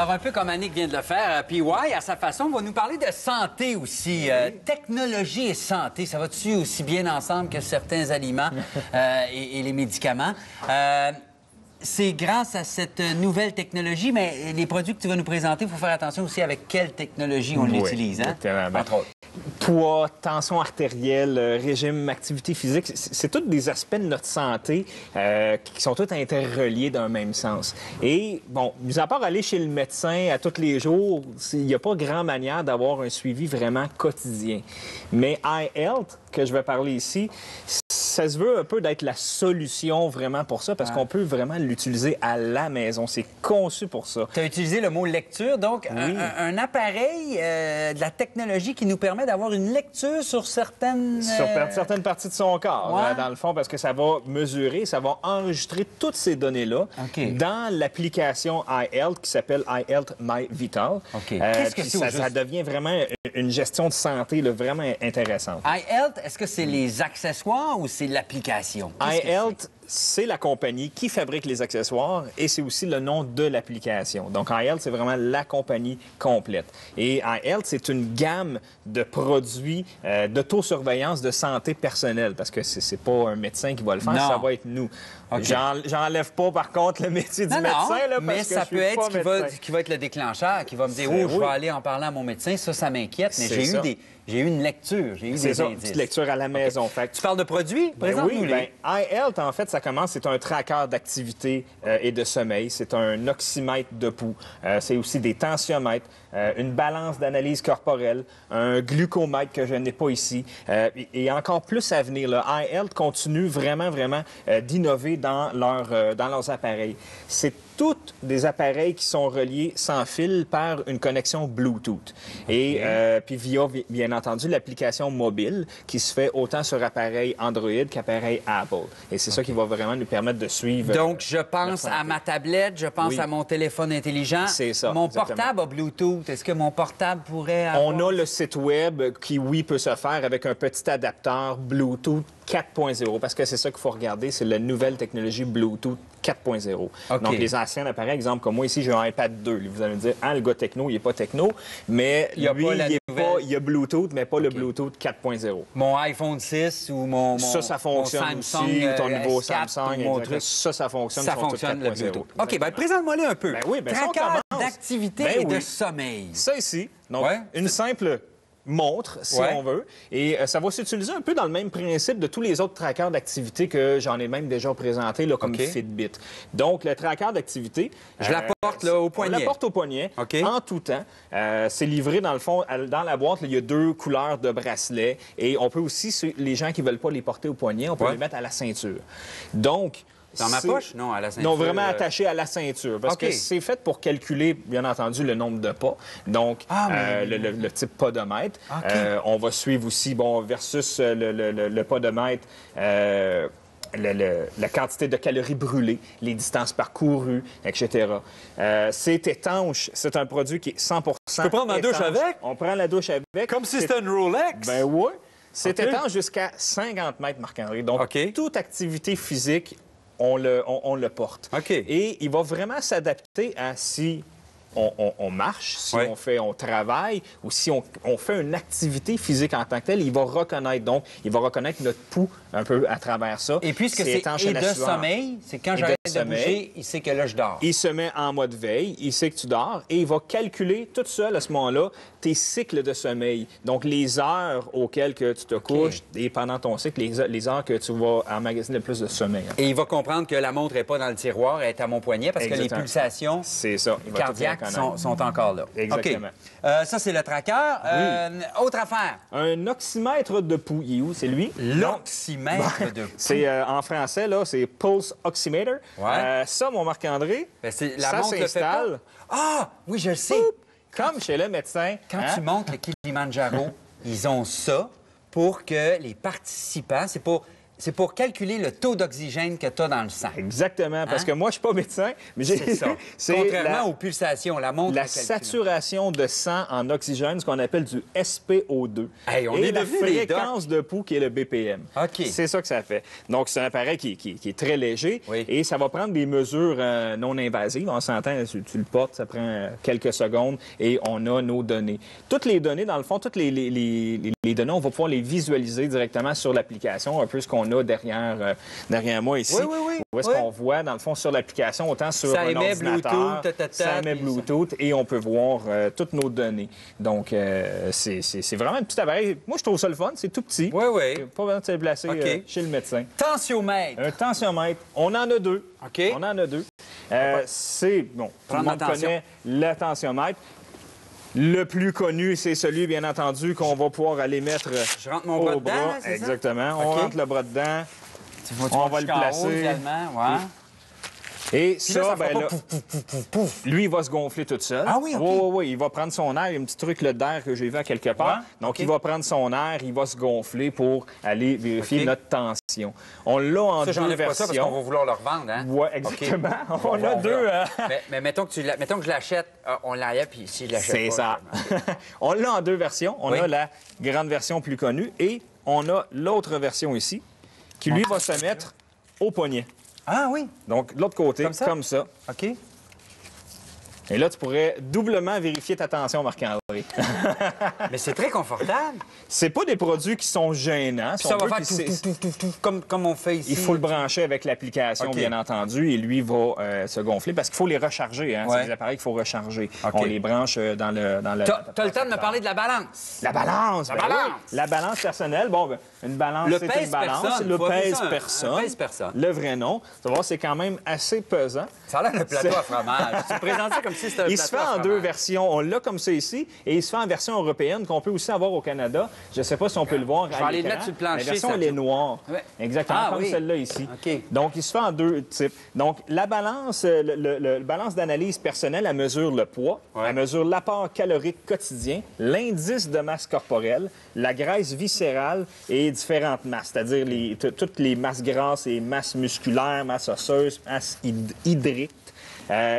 Alors, un peu comme Annick vient de le faire, PY, à sa façon, va nous parler de santé aussi. Technologie et santé, ça va-tu aussi bien ensemble que certains aliments et les médicaments? C'est grâce à cette nouvelle technologie, mais les produits que tu vas nous présenter, il faut faire attention aussi avec quelle technologie on l'utilise, hein? Entre autres. Poids, tension artérielle, régime, activité physique, c'est tous des aspects de notre santé qui sont tous interreliés d'un même sens. Et, bon, mis à part aller chez le médecin à tous les jours, il n'y a pas grand manière d'avoir un suivi vraiment quotidien. Mais iHealth, que je vais parler ici, ça se veut un peu d'être la solution vraiment pour ça, parce qu'on peut vraiment l'utiliser à la maison. C'est conçu pour ça. Tu as utilisé le mot lecture, donc oui. un appareil de la technologie qui nous permet d'avoir une lecture sur certaines... Sur certaines parties de son corps, dans le fond, parce que ça va mesurer, ça va enregistrer toutes ces données-là dans l'application iHealth qui s'appelle iHealth MyVital. Qu'est-ce que c'est ça devient vraiment une gestion de santé là, vraiment intéressante. iHealth, est-ce que c'est les accessoires ou c'est l'application? iHealth, c'est la compagnie qui fabrique les accessoires et c'est aussi le nom de l'application. Donc, iHealth, c'est vraiment la compagnie complète. Et iHealth, c'est une gamme de produits d'autosurveillance de santé personnelle parce que c'est pas un médecin qui va le faire, ça va être nous. J'enlève pas, par contre, le métier du médecin. Là, parce mais que ça peut être ce qui va être le déclencheur, qui va me dire « Oh, je vais aller en parler à mon médecin. » Ça m'inquiète, mais j'ai eu une lecture, j'ai eu des indices. Une petite lecture à la maison. Fait que... Tu parles de produits? Présente-nous les. iHealth, en fait, ça commence, c'est un tracker d'activité et de sommeil. C'est un oxymètre de pouls. C'est aussi des tensiomètres, une balance d'analyse corporelle, un glucomètre que je n'ai pas ici. Et encore plus à venir. iHealth continue vraiment d'innover dans leurs appareils. C'est tous des appareils qui sont reliés sans fil par une connexion Bluetooth. Et puis via, bien entendu, l'application mobile qui se fait autant sur appareil Android qu'appareil Apple. Et c'est ça qui va vraiment nous permettre de suivre... Donc, je pense à ma tablette, je pense à mon téléphone intelligent. C'est ça, mon portable a Bluetooth. Est-ce que mon portable pourrait avoir... On a le site Web qui, oui, peut se faire avec un petit adapteur Bluetooth 4.0, parce que c'est ça qu'il faut regarder, c'est la nouvelle technologie Bluetooth 4.0. Donc, les anciens appareils, exemple, comme moi ici, j'ai un iPad 2. Vous allez me dire, le gars techno, il n'est pas techno, mais il y a Bluetooth, mais pas le Bluetooth 4.0. Mon iPhone 6 ou mon ça fonctionne mon Samsung, aussi, ton nouveau S4, Samsung, ça fonctionne. Ça fonctionne, le Bluetooth. OK, bien, présente-moi-le un peu. Tracker d'activité et de sommeil. Ça ici, donc une simple... montre, si on veut. Et ça va s'utiliser un peu dans le même principe de tous les autres trackers d'activité que j'en ai même déjà présenté, là, comme Fitbit. Donc, le tracker d'activité... Je la porte là, au poignet. On la porte au poignet, en tout temps. C'est livré, dans le fond, dans la boîte, là, il y a 2 couleurs de bracelets. Et on peut aussi, les gens qui ne veulent pas les porter au poignet, on peut les mettre à la ceinture. Donc... Dans ma poche? Non, à la ceinture. Non, vraiment attaché à la ceinture. Parce que c'est fait pour calculer, bien entendu, le nombre de pas. Donc, le type podomètre. On va suivre aussi, versus le podomètre, la quantité de calories brûlées, les distances parcourues, etc. C'est étanche. C'est un produit qui est 100% Tu peux prendre ma douche avec? On prend la douche avec. Comme si c'était une Rolex? Ben oui. C'est étanche jusqu'à 50 mètres, Marc-André. Donc, toute activité physique, on le porte. Et il va vraiment s'adapter à si on marche, si on travaille ou si on fait une activité physique en tant que telle, il va reconnaître. Donc, il va reconnaître notre pouls un peu à travers ça. Et puisque c'est et de sommeil, c'est quand j'arrête de bouger, il sait que là, je dors. Il se met en mode veille, il sait que tu dors et il va calculer tout seul à ce moment-là tes cycles de sommeil. Donc, les heures auxquelles que tu te couches et pendant ton cycle, les heures que tu vas emmagasiner le plus de sommeil. Et il va comprendre que la montre n'est pas dans le tiroir, elle est à mon poignet parce que les pulsations cardiaques sont encore là. Exactement. Ça, c'est le tracker. Autre affaire. Un oxymètre de pouls. Il est où? C'est lui? L'oxymètre de pouls. C'est en français, là, c'est Pulse Oximeter. Ça, mon Marc-André, ça s'installe. Ah! Oui, je le sais. Comme chez le médecin. Quand tu montes le Kilimanjaro, ils ont ça pour que les participants, c'est pour calculer le taux d'oxygène que tu as dans le sang. Exactement, parce Hein? que moi, je suis pas médecin, mais C'est ça. c'est Contrairement aux pulsations, la montre... la le calcule. saturation de sang en oxygène, ce qu'on appelle du SpO2. Hey, on et est la devenus des fréquence de pouls qui est le BPM. OK. C'est ça que ça fait. Donc, c'est un appareil qui est très léger Oui. et ça va prendre des mesures non invasives. On s'entend, tu le portes, ça prend quelques secondes et on a nos données. Toutes les données, dans le fond, toutes les données, on va pouvoir les visualiser directement sur l'application, un peu ce qu'on a derrière moi ici. Oui, oui, oui. Où est-ce Oui. qu'on voit, dans le fond, sur l'application, autant sur Ça un émet ordinateur, Bluetooth, ça émet puis ça. Bluetooth et on peut voir toutes nos données. Donc, c'est vraiment un petit appareil. Moi, je trouve ça le fun. C'est tout petit. Oui, oui. Pas besoin de se déplacer OK. chez le médecin. Tensiomètre. Un tensiomètre, on en a deux. OK. On en a deux. C'est, bon, tout le Prendre monde attention. connaît le tensiomètre. Le plus connu, c'est celui, bien entendu, qu'on va pouvoir aller mettre Je rentre mon bras dedans, là, c'est ça? Exactement. On OK. rentre le bras dedans. Tu vas On va le placer. Également, ouais. Et Puis là, ça, ça fera ben pas là, pouf, pouf, pouf, pouf, pouf. lui, il va se gonfler tout seul. Ah oui, OK. Oui, oui, oui. Il va prendre son air. Il y a un petit truc là, d'air que j'ai vu à quelque part. Ouais, Donc, OK. il va prendre son air, il va se gonfler pour aller vérifier OK. notre tension. On l'a en Ça, deux j'enlève pas ça parce qu'on versions. va vouloir le revendre, hein? Oui, exactement. OK. On a deux. Mais mettons que je l'achète, on l'enlève, puis si je l'achète C'est pas... ça. On l'a en deux versions. On Oui. a la grande version plus connue et on a l'autre version ici qui, lui, va se mettre au poignet. Ah oui? Donc, de l'autre côté, Comme ça? OK. Et là, tu pourrais doublement vérifier ta tension, Marc-André. Mais c'est très confortable. C'est pas des produits qui sont gênants. Puis ça va faire puis tout, comme on fait ici. Il faut le brancher avec l'application, OK. bien entendu, et lui va se gonfler parce qu'il faut les recharger. Hein? Ouais. C'est des appareils qu'il faut recharger. OK. On les branche dans le... T'as le temps de me parler de la balance. La balance! La ben balance! oui. La balance personnelle, bon, ben, une balance, Le c'est pèse une balance. personne. Le Faut appeler pèse ça un personne. pèse-personne. Le vrai nom. Tu vas voir, c'est quand même assez pesant. Ça a l'air d'un plateau à fromage. Tu me présentes ça comme si c'était un Il plateau se fait à en fromage. deux versions. On l'a comme ça ici, et il se fait en version européenne qu'on peut aussi avoir au Canada. Je ne sais pas si on peut le voir. Je vais aller le mettre sur le plancher, La version, ça. elle est noire. Ouais. Exactement, Ah, comme oui. celle-là ici. OK. Donc, il se fait en deux types. Donc, la balance, le balance d'analyse personnelle, elle mesure le poids, Ouais. elle mesure l'apport calorique quotidien, l'indice de masse corporelle, la graisse viscérale et différentes masses, c'est-à-dire toutes les masses grasses et masses musculaires, masses osseuses, masses hydriques.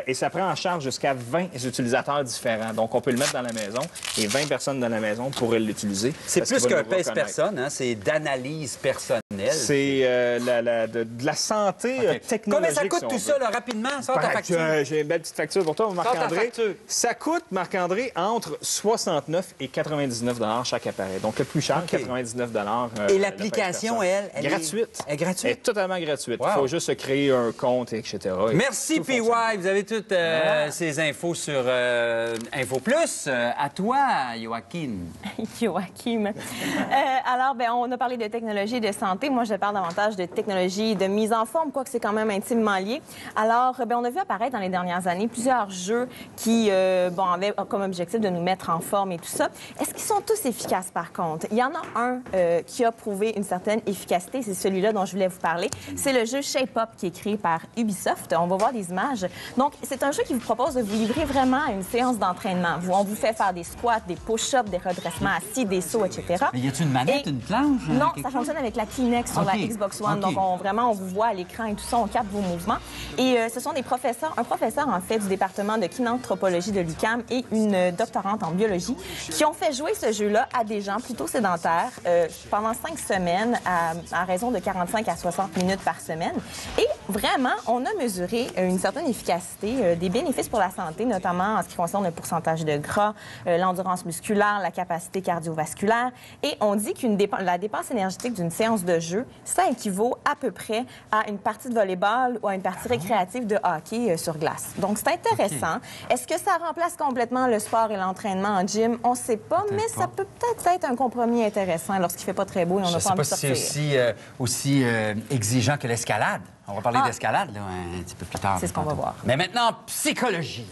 Et ça prend en charge jusqu'à 20 utilisateurs différents. Donc, on peut le mettre dans la maison et 20 personnes dans la maison pourraient l'utiliser. C'est parce plus qu'il va qu'un nous reconnaître. pèse-personne, hein? C'est d'analyse personnelle. C'est de la santé technologique. Combien ça coûte si on tout veut. ça, là, rapidement? Sors ta facture. J'ai une belle petite facture pour toi, ta Marc-André. facture. Ça coûte, Marc-André, entre 69 et 99 chaque appareil. Donc, le plus cher, OK. 99 Et l'application, elle est gratuite. Elle est gratuite? Elle est totalement gratuite. Il Wow. faut juste se créer un compte, etc. Et Merci, tout PY. fonctionne. Vous avez toutes ces infos sur Info Plus. À toi, Joaquin. Joachim. Alors, ben, on a parlé de technologie et de santé. Moi, je parle davantage de technologie et de mise en forme, quoique c'est quand même intimement lié. Alors, ben, on a vu apparaître dans les dernières années plusieurs jeux qui avaient comme objectif de nous mettre en forme et tout ça. Est-ce qu'ils sont tous efficaces, par contre? Il y en a un qui a prouvé une certaine efficacité. C'est celui-là dont je voulais vous parler. C'est le jeu Shape Up qui est créé par Ubisoft. On va voir des images. Donc, c'est un jeu qui vous propose de vous livrer vraiment à une séance d'entraînement. On vous fait faire des squats, des push-ups, des redressements assis, des sauts, etc. Mais y a-tu une manette, Et- une planche? Non, quelque ça chose? fonctionne avec la Kleenex sur OK. la Xbox One. OK. Donc, on vous voit à l'écran et tout ça, on capte vos mouvements. Et ce sont des professeurs, un professeur, en fait, du département de kinanthropologie de l'UQAM et une doctorante en biologie qui ont fait jouer ce jeu-là à des gens plutôt sédentaires pendant 5 semaines à raison de 45 à 60 minutes par semaine. Et vraiment, on a mesuré une certaine efficacité, des bénéfices pour la santé, notamment en ce qui concerne le pourcentage de gras, l'endurance musculaire, la capacité cardiovasculaire. Et on dit la dépense énergétique d'une séance de jeu, ça équivaut à peu près à une partie de volleyball ou à une partie récréative de hockey sur glace. Donc, c'est intéressant. Est-ce que ça remplace complètement le sport et l'entraînement en gym? On ne sait pas, mais ça peut peut-être être un compromis intéressant lorsqu'il ne fait pas très beau et on Je n'a sais pas envie pas de si c'est sortir. aussi exigeant que l'escalade. On va parler Ah. d'escalade là, un petit peu plus tard. C'est ce qu'on va voir. Mais maintenant, psychologie.